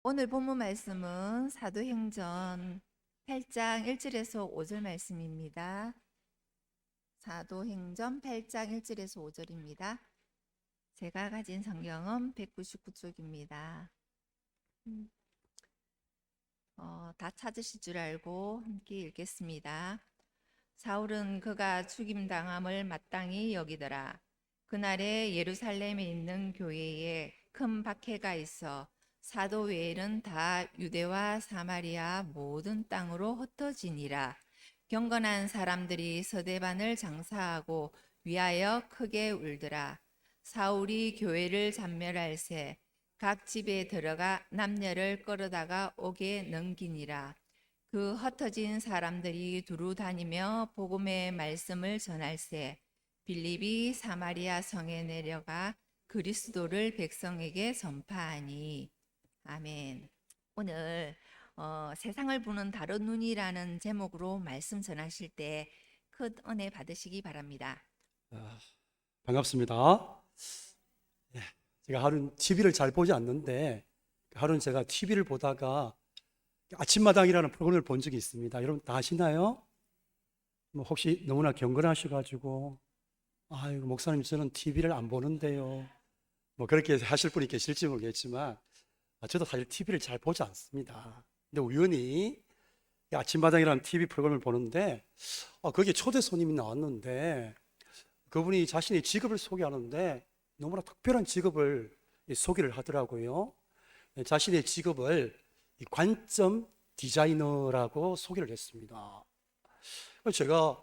오늘 본문 말씀은 사도행전 8장 1절에서 5절 말씀입니다. 사도행전 8장 1절에서 5절입니다. 제가 가진 성경은 199쪽입니다. 다 찾으실 줄 알고 함께 읽겠습니다. 사울은 그가 죽임당함을 마땅히 여기더라. 그날에 예루살렘에 있는 교회에 큰 박해가 있어 사도 외에는 다 유대와 사마리아 모든 땅으로 흩어지니라. 경건한 사람들이 서대반을 장사하고 위하여 크게 울더라. 사울이 교회를 잔멸할새 각 집에 들어가 남녀를 끌어다가 옥에 넘기니라. 그 흩어진 사람들이 두루 다니며 복음의 말씀을 전할새 빌립이 사마리아 성에 내려가 그리스도를 백성에게 전파하니. 아멘. 오늘 세상을 보는 다른 눈이라는 제목으로 말씀 전하실 때 큰 은혜 받으시기 바랍니다. 반갑습니다. 예, 제가 하루는 TV를 잘 보지 않는데 하루는 제가 TV를 보다가 아침마당이라는 프로그램을 본 적이 있습니다. 여러분 다 아시나요? 뭐 혹시 너무나 경건하셔가지고 아이고 목사님 저는 TV를 안 보는데요. 뭐 그렇게 하실 분이 계실지 모르겠지만 저도 사실 TV를 잘 보지 않습니다. 근데 우연히 아침마당이라는 TV 프로그램을 보는데 거기에 초대 손님이 나왔는데 그분이 자신의 직업을 소개하는데 너무나 특별한 직업을 소개를 하더라고요. 자신의 직업을 관점 디자이너라고 소개를 했습니다. 그래서 제가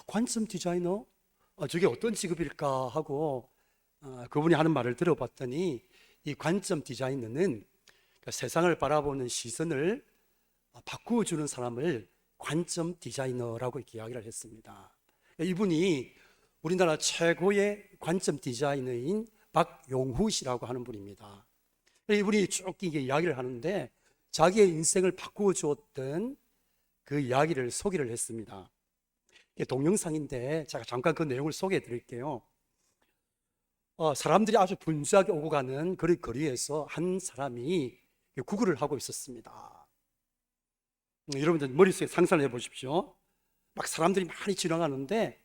관점 디자이너? 저게 어떤 직업일까 하고 그분이 하는 말을 들어봤더니 이 관점 디자이너는 세상을 바라보는 시선을 바꾸어주는 사람을 관점 디자이너라고 이렇게 이야기를 했습니다. 이분이 우리나라 최고의 관점 디자이너인 박용후 씨라고 하는 분입니다. 이분이 쭉 이게 이야기를 하는데 자기의 인생을 바꾸어 주었던 그 이야기를 소개를 했습니다. 이게 동영상인데 제가 잠깐 그 내용을 소개해 드릴게요. 사람들이 아주 분주하게 오고 가는 그 거리에서 한 사람이 구걸을 하고 있었습니다. 여러분들 머릿속에 상상을 해 보십시오. 막 사람들이 많이 지나가는데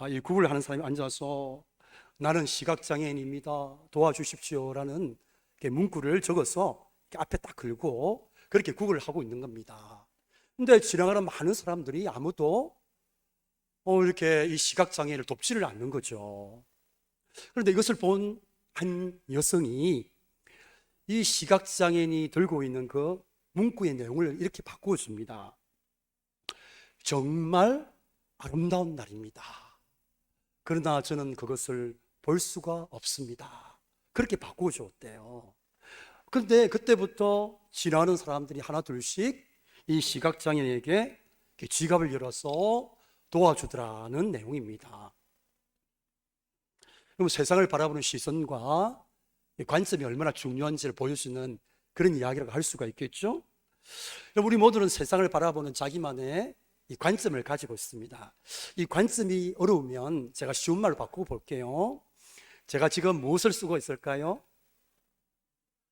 이 구걸을 하는 사람이 앉아서 나는 시각장애인입니다. 도와주십시오라는 문구를 적어서 앞에 딱 걸고 그렇게 구걸을 하고 있는 겁니다. 근데 지나가는 많은 사람들이 아무도 이렇게 이 시각장애인을 돕지를 않는 거죠. 그런데 이것을 본 한 여성이 이 시각장애인이 들고 있는 그 문구의 내용을 이렇게 바꾸어 줍니다. 정말 아름다운 날입니다. 그러나 저는 그것을 볼 수가 없습니다. 그렇게 바꾸어 주었대요. 그런데 그때부터 지나가는 사람들이 하나 둘씩 이 시각장애인에게 지갑을 열어서 도와주더라는 내용입니다. 그럼 세상을 바라보는 시선과 관점이 얼마나 중요한지를 보여주는 그런 이야기라고 할 수가 있겠죠? 우리 모두는 세상을 바라보는 자기만의 이 관점을 가지고 있습니다. 이 관점이 어려우면 제가 쉬운 말로 바꾸어 볼게요. 제가 지금 무엇을 쓰고 있을까요?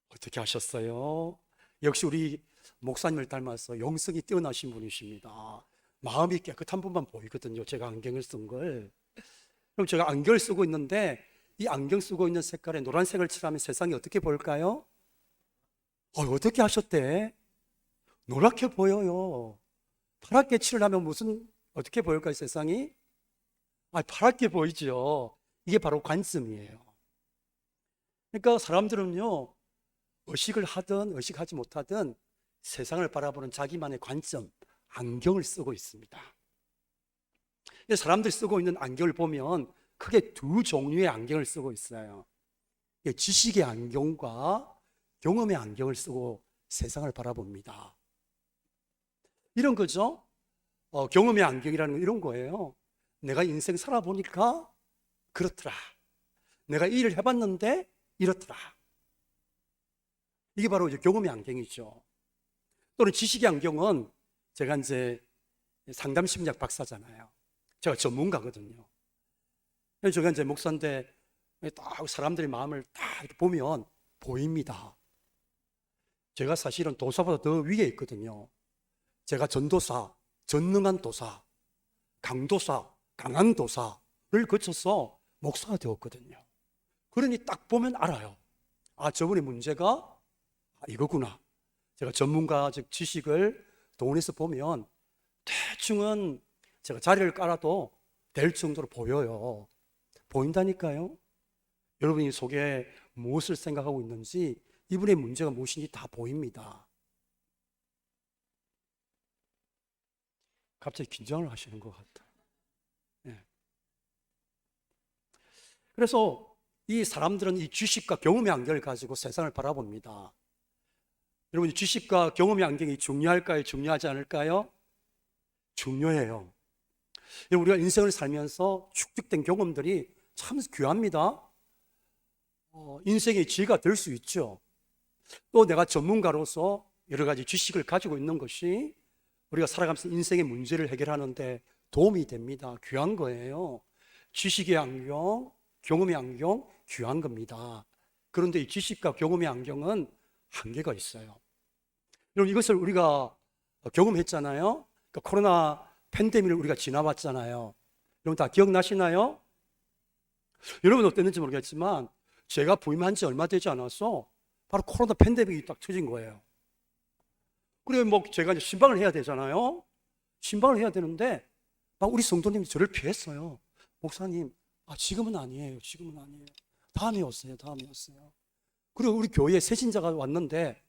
어떻게 하셨어요? 역시 우리 목사님을 닮아서 영성이 뛰어나신 분이십니다. 마음이 깨끗한 분만 보이거든요. 제가 안경을 쓴 걸. 그럼 제가 안경을 쓰고 있는데 이 안경 쓰고 있는 색깔에 노란색을 칠하면 세상이 어떻게 보일까요? 어떻게 하셨대? 노랗게 보여요. 파랗게 칠을 하면 어떻게 보일까요, 세상이? 파랗게 보이죠. 이게 바로 관점이에요. 그러니까 사람들은요, 의식을 하든 의식하지 못하든 세상을 바라보는 자기만의 관점, 안경을 쓰고 있습니다. 사람들이 쓰고 있는 안경을 보면 크게 두 종류의 안경을 쓰고 있어요. 지식의 안경과 경험의 안경을 쓰고 세상을 바라봅니다. 이런 거죠. 경험의 안경이라는 건 이런 거예요. 내가 인생 살아보니까 그렇더라. 내가 이 일을 해봤는데 이렇더라. 이게 바로 이제 경험의 안경이죠. 또는 지식의 안경은 제가 이제 상담심리학 박사잖아요. 제가 전문가거든요. 제가 이제 목사인데 딱 사람들의 마음을 딱 이렇게 보면 보입니다. 제가 사실은 도사보다 더 위에 있거든요. 제가 전도사, 전능한 도사, 강도사, 강한 도사를 거쳐서 목사가 되었거든요. 그러니 딱 보면 알아요. 아, 저분의 문제가 이거구나. 제가 전문가적 지식을 동원해서 보면 대충은 제가 자리를 깔아도 될 정도로 보여요. 보인다니까요. 여러분이 속에 무엇을 생각하고 있는지, 이분의 문제가 무엇인지 다 보입니다. 갑자기 긴장을 하시는 것 같아요. 네. 그래서 이 사람들은 이 지식과 경험의 안경을 가지고 세상을 바라봅니다. 여러분, 지식과 경험의 안경이 중요할까요? 중요하지 않을까요? 중요해요. 우리가 인생을 살면서 축적된 경험들이 참 귀합니다. 인생의 지혜가 될 수 있죠. 또 내가 전문가로서 여러 가지 지식을 가지고 있는 것이 우리가 살아가면서 인생의 문제를 해결하는 데 도움이 됩니다. 귀한 거예요. 지식의 안경, 경험의 안경, 귀한 겁니다. 그런데 이 지식과 경험의 안경은 한계가 있어요. 여러분, 이것을 우리가 경험했잖아요. 그러니까 코로나 팬데믹을 우리가 지나봤잖아요. 여러분 다 기억나시나요? 여러분 어땠는지 모르겠지만 제가 부임한 지 얼마 되지 않아서 바로 코로나 팬데믹이 딱 터진 거예요. 그래 뭐 제가 이제 신방을 해야 되잖아요. 신방을 해야 되는데 막 우리 성도님이 저를 피했어요. 목사님, 지금은 아니에요. 지금은 아니에요. 다음에 오세요. 다음에 오세요. 그리고 우리 교회에 새신자가 왔는데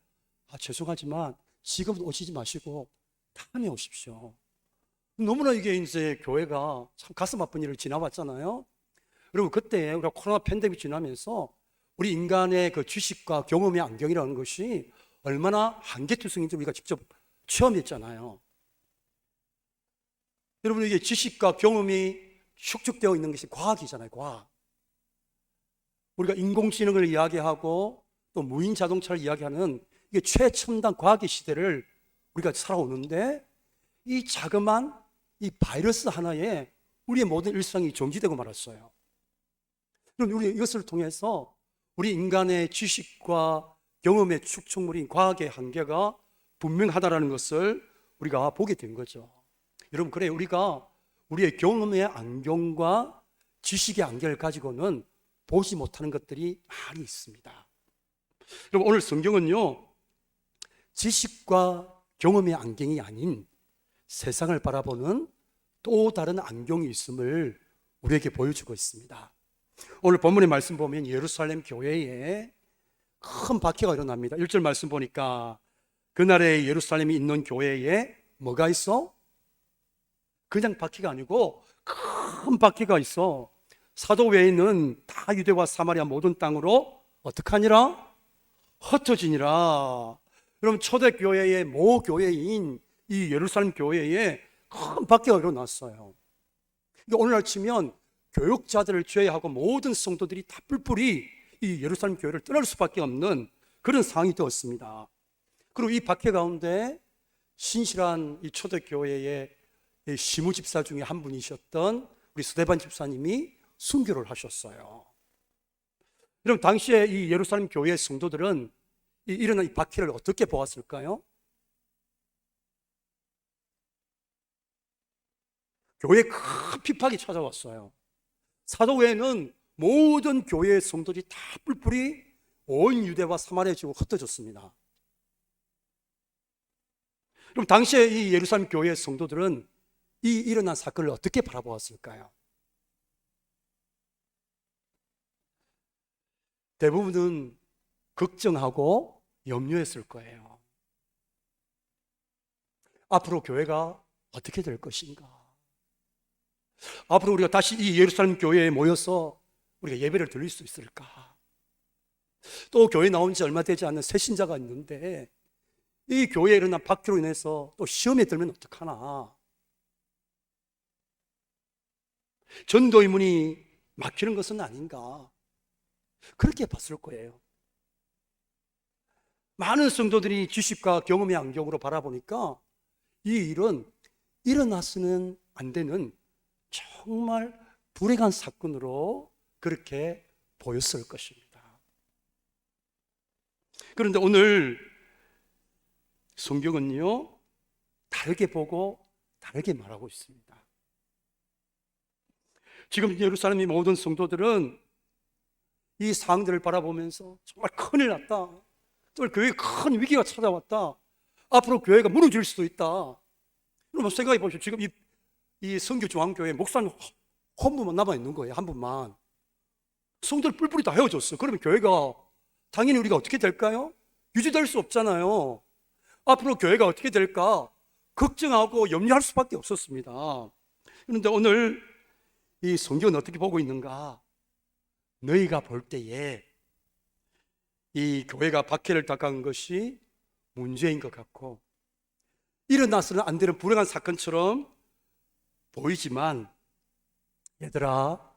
죄송하지만 지금은 오시지 마시고 다음에 오십시오. 너무나 이게 이제 교회가 참 가슴 아픈 일을 지나봤잖아요. 그리고 그때 우리가 코로나 팬데믹 지나면서 우리 인간의 그 지식과 경험의 안경이라는 것이 얼마나 한계투성인지 우리가 직접 체험했잖아요. 여러분, 이게 지식과 경험이 축적되어 있는 것이 과학이잖아요. 과학. 우리가 인공지능을 이야기하고 또 무인 자동차를 이야기하는 이게 최첨단 과학의 시대를 우리가 살아오는데 이 자그만 이 바이러스 하나에 우리의 모든 일상이 정지되고 말았어요. 그럼 우리 이것을 통해서 우리 인간의 지식과 경험의 축적물인 과학의 한계가 분명하다는 것을 우리가 보게 된 거죠. 여러분, 그래 우리가 우리의 경험의 안경과 지식의 안경을 가지고는 보지 못하는 것들이 많이 있습니다. 여러분, 오늘 성경은요, 지식과 경험의 안경이 아닌 세상을 바라보는 또 다른 안경이 있음을 우리에게 보여주고 있습니다. 오늘 본문의 말씀 보면 예루살렘 교회에 큰 박해가 일어납니다. 1절 말씀 보니까 그날에 예루살렘이 있는 교회에 뭐가 있어? 그냥 박해가 아니고 큰 박해가 있어. 사도 외에는 다 유대와 사마리아 모든 땅으로 어떡하니라? 흩어지니라. 그럼 초대교회의 모교회인 이 예루살렘 교회에 큰 박해가 일어났어요. 오늘날 치면 교육자들을 제외하고 모든 성도들이 다 뿔뿔이 이 예루살렘 교회를 떠날 수밖에 없는 그런 상황이 되었습니다. 그리고 이 박해 가운데 신실한 이 초대교회의 시무 집사 중에 한 분이셨던 우리 스데반 집사님이 순교를 하셨어요. 여러분, 당시에 이 예루살렘 교회의 성도들은 일어난 이 박해를 어떻게 보았을까요? 교회에 큰 핍박이 찾아왔어요. 사도회에는 모든 교회의 성도들이 다 뿔뿔이 온 유대와 사마리아 지역으로 흩어졌습니다. 그럼 당시에 이 예루살렘 교회의 성도들은 이 일어난 사건을 어떻게 바라보았을까요? 대부분은 걱정하고 염려했을 거예요. 앞으로 교회가 어떻게 될 것인가? 앞으로 우리가 다시 이 예루살렘 교회에 모여서 우리가 예배를 드릴 수 있을까? 또 교회 나온 지 얼마 되지 않는 새신자가 있는데 이 교회에 일어난 박해로 인해서 또 시험에 들면 어떡하나? 전도의 문이 막히는 것은 아닌가? 그렇게 봤을 거예요. 많은 성도들이 지식과 경험의 안경으로 바라보니까 이 일은 일어나서는 안 되는 정말 불행한 사건으로 그렇게 보였을 것입니다. 그런데 오늘 성경은요, 다르게 보고 다르게 말하고 있습니다. 지금 예루살렘의 모든 성도들은 이 상황들을 바라보면서 정말 큰일 났다, 정말 교회에 큰 위기가 찾아왔다, 앞으로 교회가 무너질 수도 있다. 여러분 생각해 보십시오. 지금 이 성교중앙교회 목사님 한 분만 남아있는 거예요. 한 분만. 성도들 뿔뿔이 다 헤어졌어. 그러면 교회가 당연히 우리가 어떻게 될까요? 유지될 수 없잖아요. 앞으로 교회가 어떻게 될까 걱정하고 염려할 수밖에 없었습니다. 그런데 오늘 이 성경은 어떻게 보고 있는가? 너희가 볼 때에 이 교회가 박해를 당한 것이 문제인 것 같고 일어나서는 안 되는 불행한 사건처럼 보이지만 얘들아,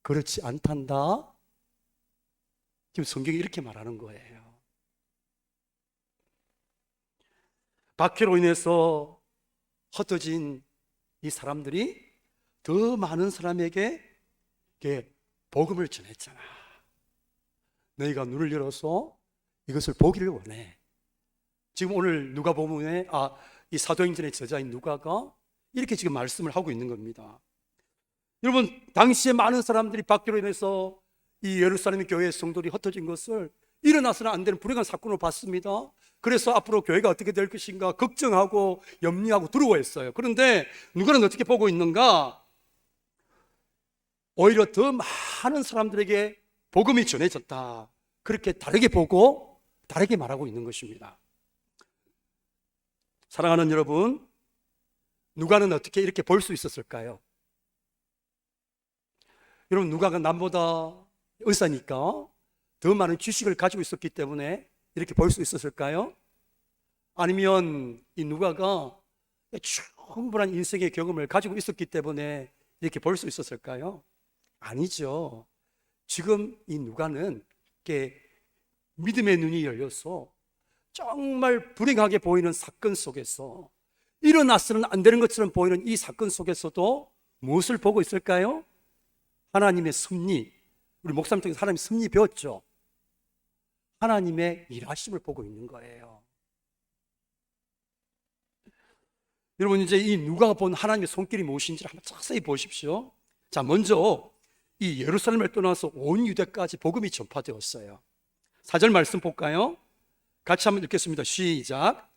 그렇지 않단다. 지금 성경이 이렇게 말하는 거예요. 박해로 인해서 흩어진 이 사람들이 더 많은 사람에게 복음을 전했잖아. 너희가 눈을 열어서 이것을 보기를 원해. 지금 오늘 누가복음에 이 사도행전의 저자인 누가가 이렇게 지금 말씀을 하고 있는 겁니다. 여러분, 당시에 많은 사람들이 박해로 인해서 이 예루살렘 교회의 성도들이 흩어진 것을 일어나서는 안 되는 불행한 사건으로 봤습니다. 그래서 앞으로 교회가 어떻게 될 것인가 걱정하고 염려하고 두려워했어요. 그런데 누가는 어떻게 보고 있는가? 오히려 더 많은 사람들에게 복음이 전해졌다. 그렇게 다르게 보고 다르게 말하고 있는 것입니다. 사랑하는 여러분, 누가는 어떻게 이렇게 볼 수 있었을까요? 여러분, 누가가 남보다 의사니까 더 많은 지식을 가지고 있었기 때문에 이렇게 볼 수 있었을까요? 아니면 이 누가가 충분한 인생의 경험을 가지고 있었기 때문에 이렇게 볼 수 있었을까요? 아니죠. 지금 이 누가는 이렇게 믿음의 눈이 열려서 정말 불행하게 보이는 사건 속에서 일어나서는 안 되는 것처럼 보이는 이 사건 속에서도 무엇을 보고 있을까요? 하나님의 섭리. 우리 목사님 통해서 하나님의 섭리 배웠죠. 하나님의 일하심을 보고 있는 거예요. 여러분, 이제 이 누가가 본 하나님의 손길이 무엇인지를 한번 자세히 보십시오. 자, 먼저 이 예루살렘을 떠나서 온 유대까지 복음이 전파되었어요. 4절 말씀 볼까요? 같이 한번 읽겠습니다. 시작.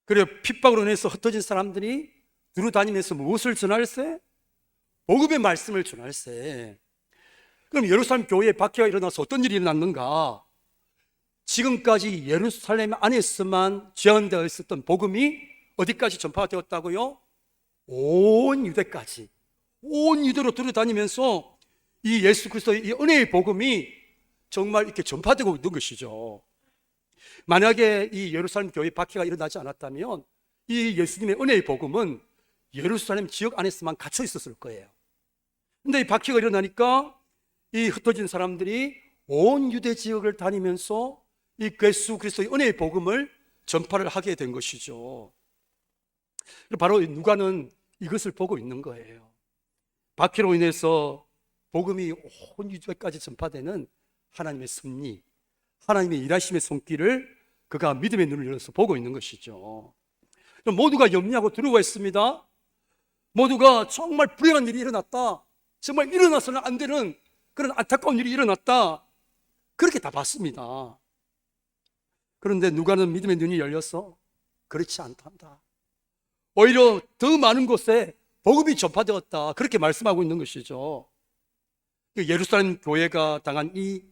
그리고 핍박으로 인해서 흩어진 사람들이 두루 다니면서 무엇을 전할세? 복음의 말씀을 전할세. 그럼 예루살렘 교회에 박해가 일어나서 어떤 일이 일어났는가? 지금까지 예루살렘 안에서만 제한되어 있었던 복음이 어디까지 전파되었다고요? 온 유대까지, 온 유대로 두루다니면서 이 예수 그리스도의 이 은혜의 복음이 정말 이렇게 전파되고 있는 것이죠. 만약에 이 예루살렘 교회 박해가 일어나지 않았다면 이 예수님의 은혜의 복음은 예루살렘 지역 안에서만 갇혀 있었을 거예요. 근데 이 박해가 일어나니까 이 흩어진 사람들이 온 유대 지역을 다니면서 이 예수 그리스도의 은혜의 복음을 전파를 하게 된 것이죠. 바로 누가는 이것을 보고 있는 거예요. 박해로 인해서 복음이 온 유대까지 전파되는 하나님의 섭리, 하나님의 일하심의 손길을 그가 믿음의 눈을 열어서 보고 있는 것이죠. 모두가 염려하고 두려워했습니다. 모두가 정말 불행한 일이 일어났다, 정말 일어나서는 안 되는 그런 안타까운 일이 일어났다, 그렇게 다 봤습니다. 그런데 누가는 믿음의 눈이 열려서 그렇지 않단다, 오히려 더 많은 곳에 복음이 전파되었다, 그렇게 말씀하고 있는 것이죠. 예루살렘 교회가 당한 이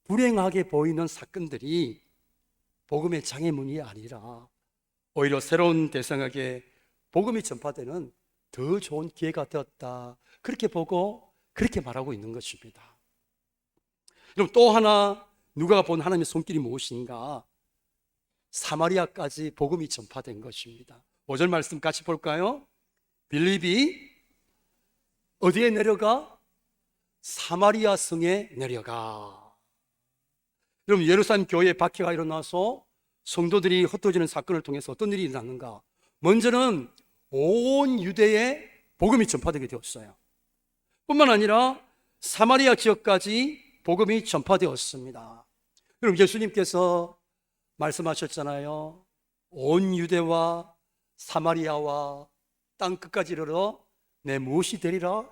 불행하게 보이는 사건들이 복음의 장애물이 아니라 오히려 새로운 대상에게 복음이 전파되는 더 좋은 기회가 되었다, 그렇게 보고 그렇게 말하고 있는 것입니다. 그럼 또 하나 누가가 본 하나님의 손길이 무엇인가? 사마리아까지 복음이 전파된 것입니다. 5절 말씀 같이 볼까요? 빌립이 어디에 내려가? 사마리아 성에 내려가. 여러분, 예루살렘 교회에 박해가 일어나서 성도들이 흩어지는 사건을 통해서 어떤 일이 일어났는가? 먼저는 온 유대에 복음이 전파되게 되었어요. 뿐만 아니라 사마리아 지역까지 복음이 전파되었습니다. 여러분, 예수님께서 말씀하셨잖아요. 온 유대와 사마리아와 땅 끝까지 이르러 내 무엇이 되리라?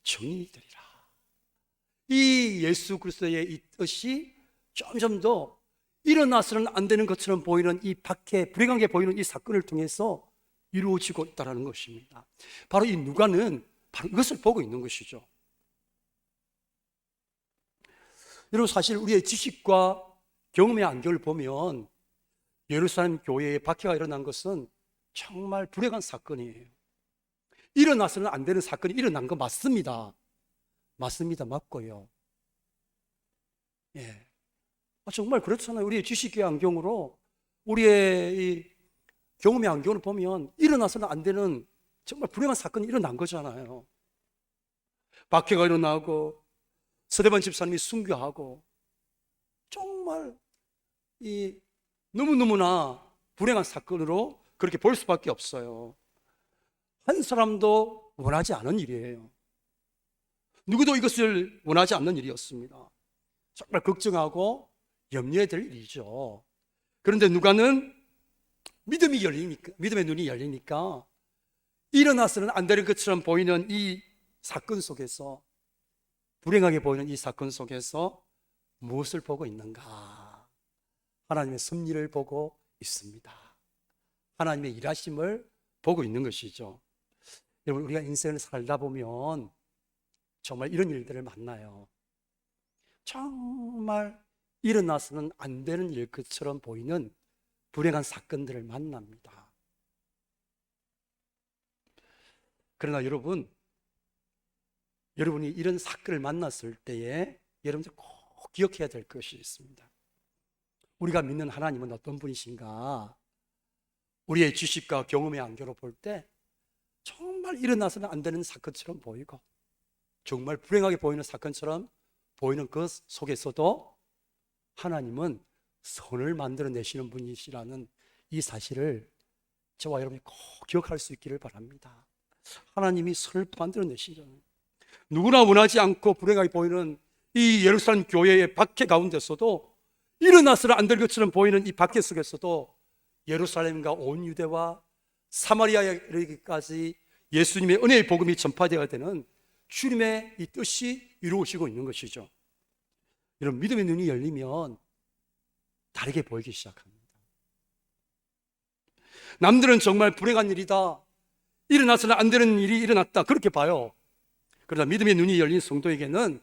정인이 되리라. 이 예수 그리스도의 이 뜻이 점점 더 일어나서는 안 되는 것처럼 보이는 이 밖에 불행하게 보이는 이 사건을 통해서 이루어지고 있다는 것입니다. 바로 이 누가는 바로 이것을 보고 있는 것이죠. 여러분, 사실 우리의 지식과 경험의 안경을 보면 예루살렘 교회에 박해가 일어난 것은 정말 불행한 사건이에요. 일어나서는 안 되는 사건이 일어난 거 맞습니다. 맞습니다. 맞고요. 예. 정말 그렇잖아요. 우리의 지식의 안경으로, 우리의 이 경험의 안경으로 보면 일어나서는 안 되는 정말 불행한 사건이 일어난 거잖아요. 박해가 일어나고 스데반 집사님이 순교하고 정말 이 너무너무나 불행한 사건으로 그렇게 볼 수밖에 없어요. 한 사람도 원하지 않은 일이에요. 누구도 이것을 원하지 않는 일이었습니다. 정말 걱정하고 염려해야 될 일이죠. 그런데 누가는 믿음의 눈이 열리니까 일어나서는 안 되는 것처럼 보이는 이 사건 속에서, 불행하게 보이는 이 사건 속에서 무엇을 보고 있는가? 하나님의 섭리를 보고 있습니다. 하나님의 일하심을 보고 있는 것이죠. 여러분, 우리가 인생을 살다 보면 정말 이런 일들을 만나요. 정말 일어나서는 안 되는 일 것처럼 보이는 불행한 사건들을 만납니다. 그러나 여러분이 이런 사건을 만났을 때에 여러분들 꼭 기억해야 될 것이 있습니다. 우리가 믿는 하나님은 어떤 분이신가? 우리의 지식과 경험의 안경으로 볼 때 정말 일어나서는 안 되는 사건처럼 보이고 정말 불행하게 보이는 사건처럼 보이는 그 속에서도 하나님은 선을 만들어내시는 분이시라는 이 사실을 저와 여러분이 꼭 기억할 수 있기를 바랍니다. 하나님이 선을 만들어내시잖아요. 누구나 원하지 않고 불행하게 보이는 이 예루살렘 교회의 박해 가운데서도 일어나서는 안 될 것처럼 보이는 이 박해 속에서도 예루살렘과 온 유대와 사마리아에 이르기까지 예수님의 은혜의 복음이 전파되어야 되는 주님의 이 뜻이 이루어지고 있는 것이죠. 여러분, 믿음의 눈이 열리면 다르게 보이기 시작합니다. 남들은 정말 불행한 일이다, 일어나서는 안 되는 일이 일어났다, 그렇게 봐요. 그러나 믿음의 눈이 열린 성도에게는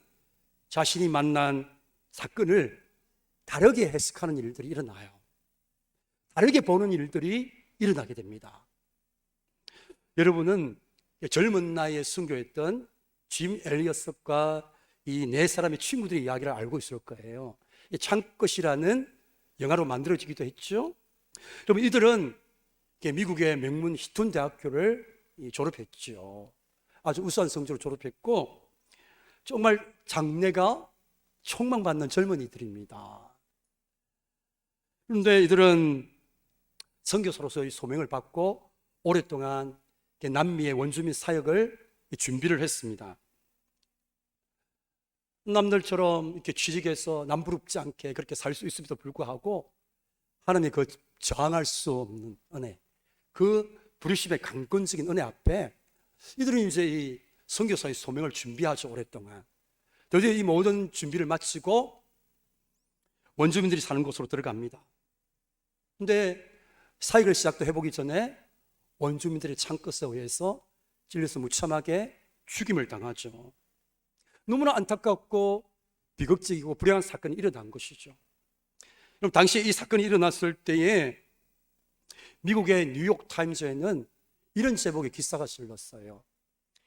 자신이 만난 사건을 다르게 해석하는 일들이 일어나요. 다르게 보는 일들이 일어나게 됩니다. 여러분은 젊은 나이에 순교했던 짐 엘리어스과 이 네 사람의 친구들의 이야기를 알고 있을 거예요. 창것이라는 영화로 만들어지기도 했죠. 여러분, 이들은 미국의 명문 히튼 대학교를 졸업했죠. 아주 우수한 성적으로 졸업했고 정말 장래가 촉망받는 젊은이들입니다. 그런데 이들은 선교사로서의 소명을 받고 오랫동안 남미의 원주민 사역을 준비를 했습니다. 남들처럼 이렇게 취직해서 남부럽지 않게 그렇게 살 수 있음에도 불구하고 하나님의 그 저항할 수 없는 은혜, 그 부르심의 강권적인 은혜 앞에 이들은 이제 이 선교사의 소명을 준비하죠. 오랫동안. 드디어 이 모든 준비를 마치고 원주민들이 사는 곳으로 들어갑니다. 근데 사역을 시작도 해보기 전에 원주민들의 창것에 의해서 찔려서 무참하게 죽임을 당하죠. 너무나 안타깝고 비극적이고 불행한 사건이 일어난 것이죠. 그럼 당시에 이 사건이 일어났을 때에 미국의 뉴욕 타임즈에는 이런 제목의 기사가 실렸어요.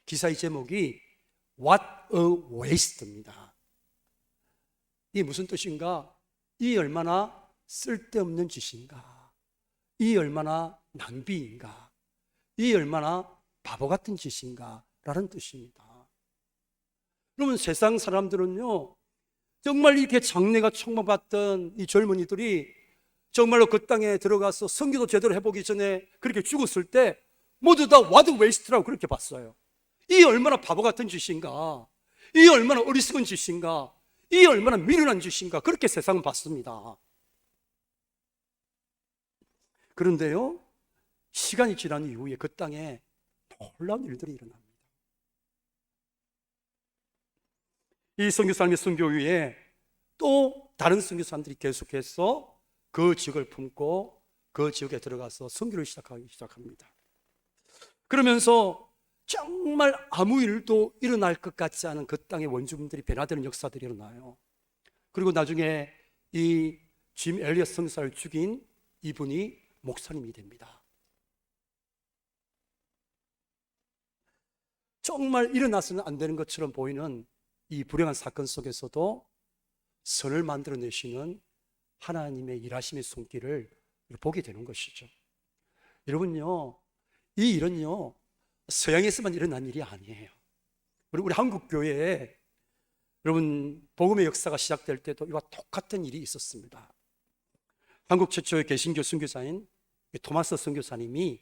기사의 제목이 What a Waste입니다. 이게 무슨 뜻인가? 이 얼마나 쓸데없는 짓인가? 이 얼마나 낭비인가? 이 얼마나 바보 같은 짓인가? 라는 뜻입니다. 그러면 세상 사람들은요, 정말 이렇게 장래가 촉망받던 이 젊은이들이 정말로 그 땅에 들어가서 선교도 제대로 해보기 전에 그렇게 죽었을 때 모두 다 What a Waste라고 그렇게 봤어요. 이 얼마나 바보 같은 짓인가? 이 얼마나 어리석은 짓인가? 이 얼마나 미련한 짓인가, 그렇게 세상은 봤습니다. 그런데요, 시간이 지난 이후에 그 땅에 놀라운 일들이 일어납니다. 이 선교사님의 선교 후에 또 다른 선교사님들이 계속해서 그 지역을 품고 그 지역에 들어가서 선교를 시작합니다. 그러면서 정말 아무 일도 일어날 것 같지 않은 그 땅의 원주민들이 변화되는 역사들이 일어나요. 그리고 나중에 이 짐 엘리엇 선교사를 죽인 이분이 목사님이 됩니다. 정말 일어나서는 안 되는 것처럼 보이는 이 불행한 사건 속에서도 선을 만들어내시는 하나님의 일하심의 손길을 보게 되는 것이죠. 여러분요, 이 일은요 서양에서만 일어난 일이 아니에요. 우리 한국 교회에 여러분 복음의 역사가 시작될 때도 이와 똑같은 일이 있었습니다. 한국 최초의 개신교 선교사인 토마스 선교사님이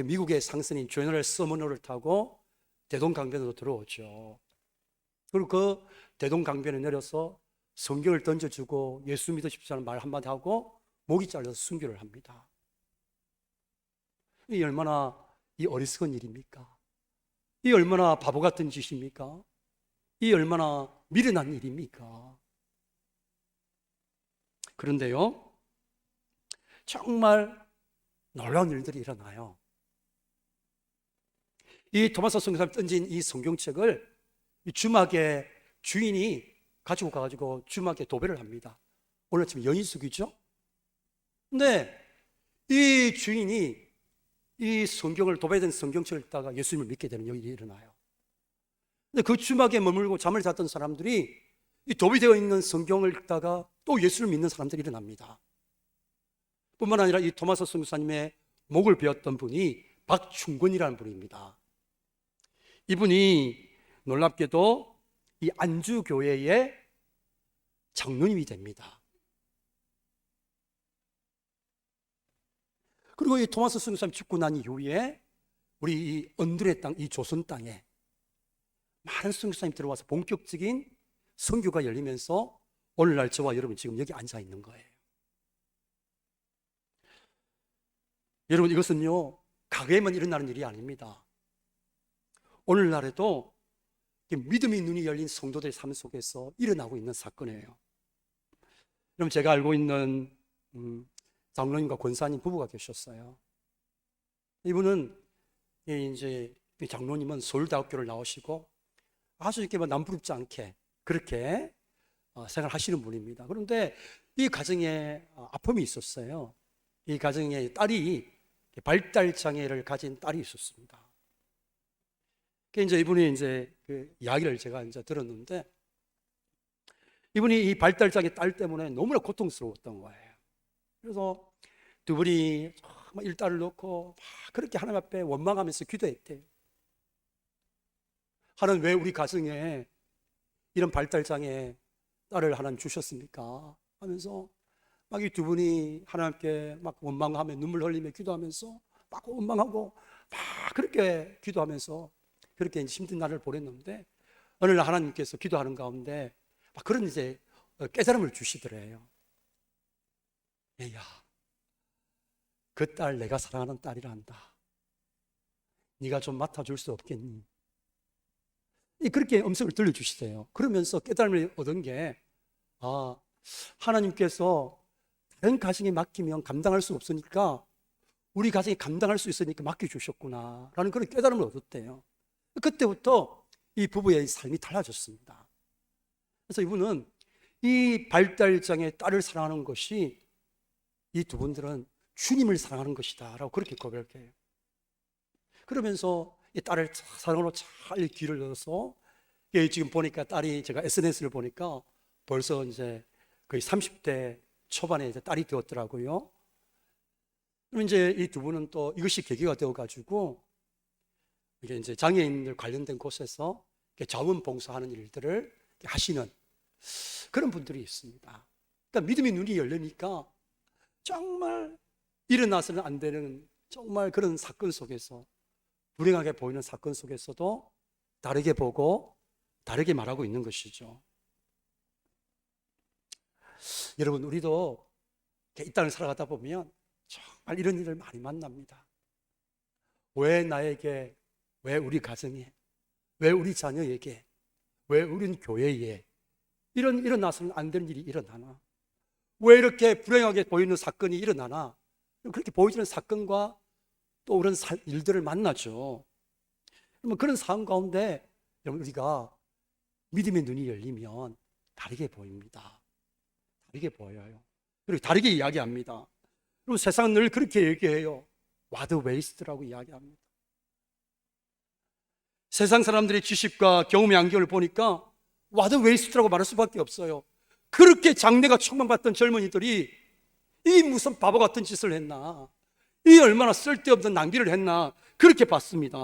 미국의 상선인 제너럴 서머너를 타고 대동강변으로 들어오죠. 그리고 그 대동강변에 내려서 성경을 던져주고 예수 믿으십시오라는 말 한마디 하고 목이 잘려서 순교를 합니다. 이 얼마나 이 어리석은 일입니까? 이 얼마나 바보 같은 짓입니까? 이 얼마나 미련한 일입니까? 그런데요, 정말 놀라운 일들이 일어나요. 이 토마스 선교사님이 던진 이 성경책을 이 주막의 주인이 가지고 가가지고 주막에 도배를 합니다. 오늘 아침에 연희숙이죠? 근데 이 주인이 이 성경을, 도배된 성경책을 읽다가 예수님을 믿게 되는 일이 일어나요. 근데 그 주막에 머물고 잠을 잤던 사람들이 이 도배되어 있는 성경을 읽다가 또 예수를 믿는 사람들이 일어납니다. 뿐만 아니라 이 토마스 선교사님의 목을 베었던 분이 박충권이라는 분입니다. 이분이 놀랍게도 이 안주교회의 장로님이 됩니다. 그리고 이 토마스 선교사님이 죽고 난 이후에 우리 이 언들의 땅, 이 조선 땅에 많은 선교사님이 들어와서 본격적인 선교가 열리면서 오늘날 저와 여러분 지금 여기 앉아 있는 거예요. 여러분, 이것은요 과거에만 일어나는 일이 아닙니다. 오늘날에도 믿음의 눈이 열린 성도들의 삶 속에서 일어나고 있는 사건이에요. 여러분, 제가 알고 있는 장로님과 권사님 부부가 계셨어요. 이분은 이제 장로님은 서울대학교를 나오시고 아주 이렇게 남부럽지 않게 그렇게 생활하시는 분입니다. 그런데 이 가정에 아픔이 있었어요. 이 가정에 딸이 발달 장애를 가진 딸이 있었습니다. 이제 이분이 이제 그 이야기를 제가 이제 들었는데, 이분이 이 발달 장애 딸 때문에 너무나 고통스러웠던 거예요. 그래서 두 분이 정말 일딸을 놓고 막 그렇게 하나님 앞에 원망하면서 기도했대요. 하나님, 왜 우리 가정에 이런 발달 장애 딸을 하나님 주셨습니까? 하면서 막 이 두 분이 하나님께 막 원망하며 눈물 흘리며 기도하면서 막 원망하고 막 그렇게 기도하면서 그렇게 이제 힘든 날을 보냈는데, 어느 날 하나님께서 기도하는 가운데 막 그런 이제 깨달음을 주시더래요. 얘야, 그 딸 내가 사랑하는 딸이란다. 네가 좀 맡아줄 수 없겠니? 그렇게 음성을 들려주시대요. 그러면서 깨달음을 얻은 게, 하나님께서 다른 가정에 맡기면 감당할 수 없으니까 우리 가정이 감당할 수 있으니까 맡겨주셨구나 라는 그런 깨달음을 얻었대요. 그때부터 이 부부의 삶이 달라졌습니다. 그래서 이분은 이 발달장애 딸을 사랑하는 것이, 이 두 분들은 주님을 사랑하는 것이다 라고 그렇게 고백해요. 그러면서 이 딸을 사랑으로 잘 길을 얻어서, 지금 보니까 딸이, 제가 SNS를 보니까 벌써 이제 거의 30대 초반에 이제 딸이 되었더라고요. 그럼 이제 이 두 분은 또 이것이 계기가 되어가지고 이게 이제 장애인들 관련된 곳에서 자원봉사하는 일들을 하시는 그런 분들이 있습니다. 그러니까 믿음의 눈이 열리니까 정말 일어나서는 안 되는 정말 그런 사건 속에서, 불행하게 보이는 사건 속에서도 다르게 보고 다르게 말하고 있는 것이죠. 여러분, 우리도 이 땅을 살아가다 보면 정말 이런 일을 많이 만납니다. 왜 나에게, 왜 우리 가정에, 왜 우리 자녀에게, 왜 우리 교회에 일어나서는 안 되는 일이 일어나나? 왜 이렇게 불행하게 보이는 사건이 일어나나? 그렇게 보이는 사건과 또 그런 일들을 만나죠. 그러면 그런 상황 가운데 우리가 믿음의 눈이 열리면 다르게 보입니다. 다르게 보여요. 그리고 다르게 이야기합니다. 그리고 세상은 늘 그렇게 얘기해요. What a waste라고 이야기합니다. 세상 사람들의 지식과 경험의 안경을 보니까 What a waste라고 말할 수밖에 없어요. 그렇게 장래가 촉망받던 젊은이들이 이 무슨 바보 같은 짓을 했나, 이 얼마나 쓸데없는 낭비를 했나, 그렇게 봤습니다.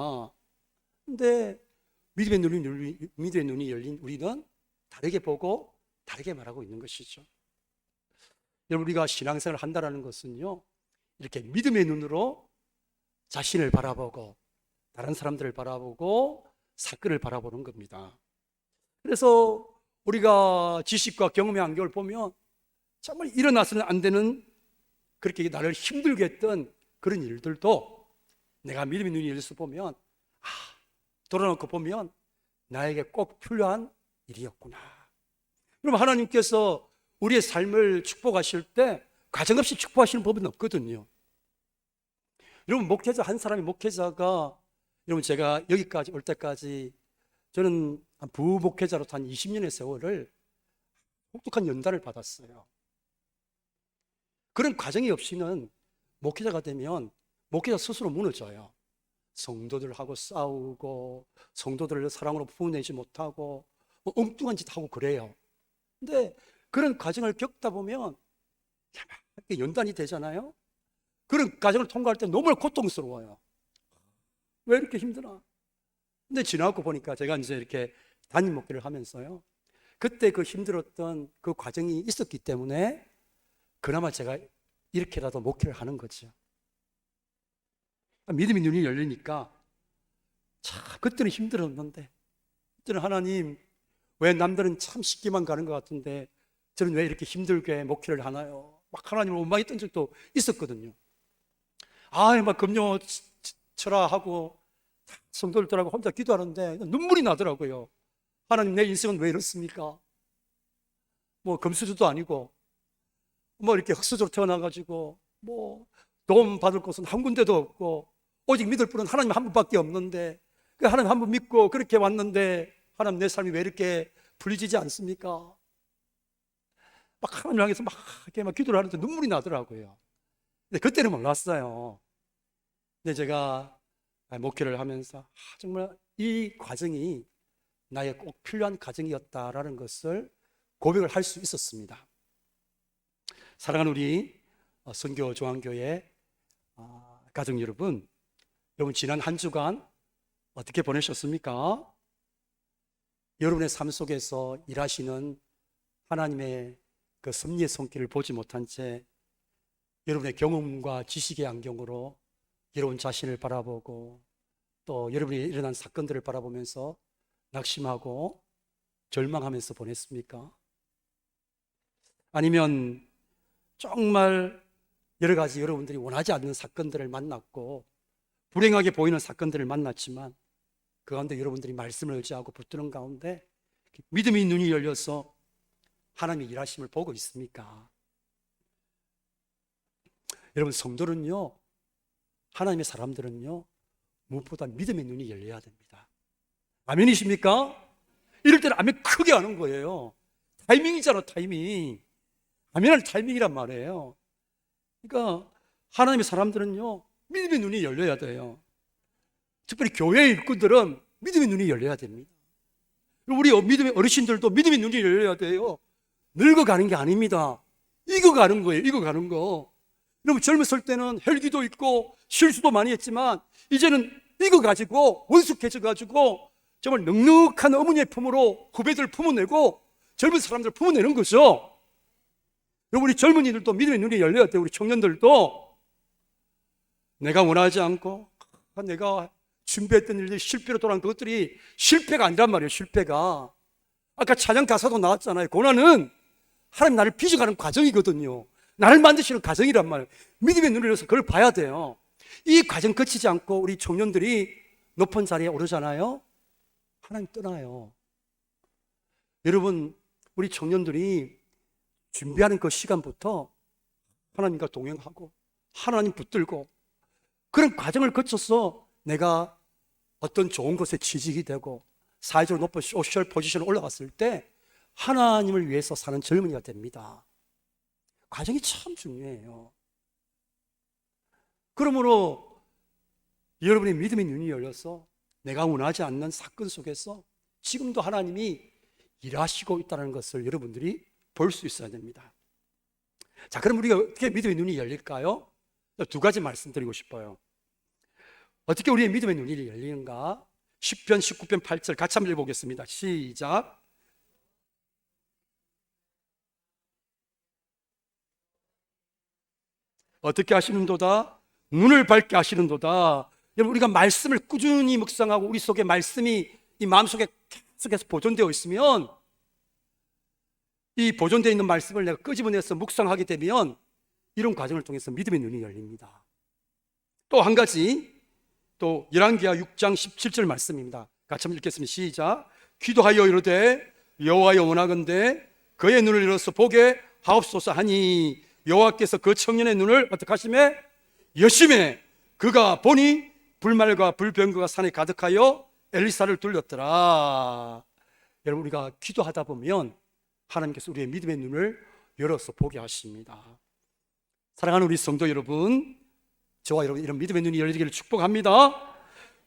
근데 믿음의 눈이 열린 우리는 다르게 보고 다르게 말하고 있는 것이죠. 여러분, 우리가 신앙생활을 한다는 것은요, 이렇게 믿음의 눈으로 자신을 바라보고 다른 사람들을 바라보고 사건을 바라보는 겁니다. 그래서 우리가 지식과 경험의 안경을 보면 정말 일어나서는 안 되는, 그렇게 나를 힘들게 했던 그런 일들도 내가 믿음의 눈이 열려서 보면, 돌아놓고 보면 나에게 꼭 필요한 일이었구나. 그럼 하나님께서 우리의 삶을 축복하실 때 가정없이 축복하시는 법은 없거든요. 여러분, 한 사람의 목회자가, 여러분, 제가 여기까지 올 때까지 저는 부목회자로서 한 20년의 세월을 혹독한 연단을 받았어요. 그런 과정이 없이는 목회자가 되면 목회자 스스로 무너져요. 성도들하고 싸우고 성도들을 사랑으로 품어내지 못하고 엉뚱한 짓 하고 그래요. 근데 그런 과정을 겪다 보면 연단이 되잖아요. 그런 과정을 통과할 때 너무 고통스러워요. 왜 이렇게 힘드나? 근데 지나고 보니까 제가 이제 이렇게 담임 목회를 하면서요, 그때 그 힘들었던 그 과정이 있었기 때문에 그나마 제가 이렇게라도 목회를 하는 거죠. 믿음의 눈이 열리니까 참 그때는 힘들었는데, 그때는 하나님, 왜 남들은 참 쉽게만 가는 것 같은데 저는 왜 이렇게 힘들게 목회를 하나요? 막 하나님을 원망했던 적도 있었거든요. 막 금요 쳐라 하고 성도들하고 혼자 기도하는데 눈물이 나더라고요. 하나님, 내 인생은 왜 이렇습니까? 뭐 금수저도 아니고 뭐 이렇게 흙수저로 태어나가지고 뭐 도움 받을 곳은 한 군데도 없고 오직 믿을 분은 하나님 한 분밖에 없는데, 그 하나님 한 분 믿고 그렇게 왔는데 하나님, 내 삶이 왜 이렇게 풀리지 않습니까? 막 하나님 향해서 막 이렇게 막 기도를 하는데 눈물이 나더라고요. 근데 그때는 몰랐어요. 근데 제가 목회를 하면서 정말 이 과정이 나의 꼭 필요한 과정이었다라는 것을 고백을 할 수 있었습니다. 사랑하는 우리 선교 중앙교회 가족 여러분, 지난 한 주간 어떻게 보내셨습니까? 여러분의 삶 속에서 일하시는 하나님의 그 섭리의 손길을 보지 못한 채 여러분의 경험과 지식의 안경으로 여러분 자신을 바라보고 또 여러분이 일어난 사건들을 바라보면서 낙심하고 절망하면서 보냈습니까? 아니면 정말 여러 가지 여러분들이 원하지 않는 사건들을 만났고 불행하게 보이는 사건들을 만났지만 그 가운데 여러분들이 말씀을 의지하고 붙드는 가운데 믿음의 눈이 열려서 하나님의 일하심을 보고 있습니까? 여러분, 성도는요, 하나님의 사람들은요, 무엇보다 믿음의 눈이 열려야 됩니다. 아멘이십니까? 이럴 때는 아멘 크게 하는 거예요. 타이밍이잖아, 타이밍. 아멘은 타이밍이란 말이에요. 그러니까 하나님의 사람들은요, 믿음의 눈이 열려야 돼요. 특별히 교회의 일꾼들은 믿음의 눈이 열려야 됩니다. 우리 믿음의 어르신들도 믿음의 눈이 열려야 돼요. 늙어가는 게 아닙니다. 익어가는 거예요. 익어가는 거. 여러분, 젊었을 때는 혈기도 있고 실수도 많이 했지만 이제는 익어가지고 원숙해져가지고 정말 넉넉한 어머니의 품으로 후배들 품어내고 젊은 사람들 품어내는 거죠. 여러분, 우리 젊은이들도 믿음의 눈이 열려야 돼요. 우리 청년들도 내가 원하지 않고 내가 준비했던 일들이 실패로 돌아간 그것들이 실패가 아니란 말이에요. 실패가. 아까 찬양 가사도 나왔잖아요. 고난은 하나님 나를 빚어가는 과정이거든요. 나를 만드시는 과정이란 말이에요. 믿음의 눈을 열어서 그걸 봐야 돼요. 이 과정 거치지 않고 우리 청년들이 높은 자리에 오르잖아요. 하나님 떠나요. 여러분, 우리 청년들이 준비하는 그 시간부터 하나님과 동행하고 하나님 붙들고 그런 과정을 거쳐서 내가 어떤 좋은 곳에 취직이 되고 사회적으로 높은 소셜 포지션에 올라갔을 때 하나님을 위해서 사는 젊은이가 됩니다. 과정이 참 중요해요. 그러므로 여러분의 믿음의 눈이 열려서 내가 원하지 않는 사건 속에서 지금도 하나님이 일하시고 있다는 것을 여러분들이 볼 수 있어야 됩니다. 자, 그럼 우리가 어떻게 믿음의 눈이 열릴까요? 두 가지 말씀드리고 싶어요. 어떻게 우리의 믿음의 눈이 열리는가? 10편 19편 8절 같이 한번 읽어보겠습니다. 시작. 어떻게 하시는도다? 눈을 밝게 하시는도다. 여러분, 우리가 말씀을 꾸준히 묵상하고 우리 속에 말씀이 이 마음속에 계속해서 보존되어 있으면 이 보존되어 있는 말씀을 내가 끄집어내서 묵상하게 되면 이런 과정을 통해서 믿음의 눈이 열립니다. 또 한 가지, 또 열왕기하 6장 17절 말씀입니다. 같이 한번 읽겠습니다. 시작. 기도하여 이르되 여호와여 원하건대 그의 눈을 열어서 보게 하옵소서 하니 여호와께서 그 청년의 눈을 어떻게 하시매? 여심해. 그가 보니 불말과 불병거가 산에 가득하여 엘리사를 둘렀더라. 여러분, 우리가 기도하다 보면 하나님께서 우리의 믿음의 눈을 열어서 보게 하십니다. 사랑하는 우리 성도 여러분, 저와 여러분 이런 믿음의 눈이 열리기를 축복합니다.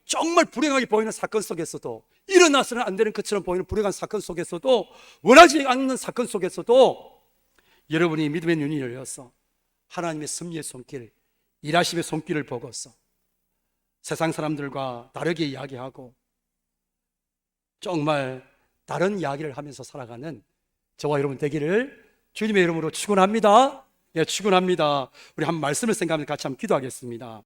정말 불행하게 보이는 사건 속에서도, 일어나서는 안 되는 것처럼 보이는 불행한 사건 속에서도, 원하지 않는 사건 속에서도 여러분이 믿음의 눈이 열려서 하나님의 섭리의 손길, 일하심의 손길을 보고서 세상 사람들과 다르게 이야기하고 정말 다른 이야기를 하면서 살아가는 저와 여러분 되기를 주님의 이름으로 축원합니다. 예, 축원합니다. 우리 한 말씀을 생각하면서 같이 한번 기도하겠습니다.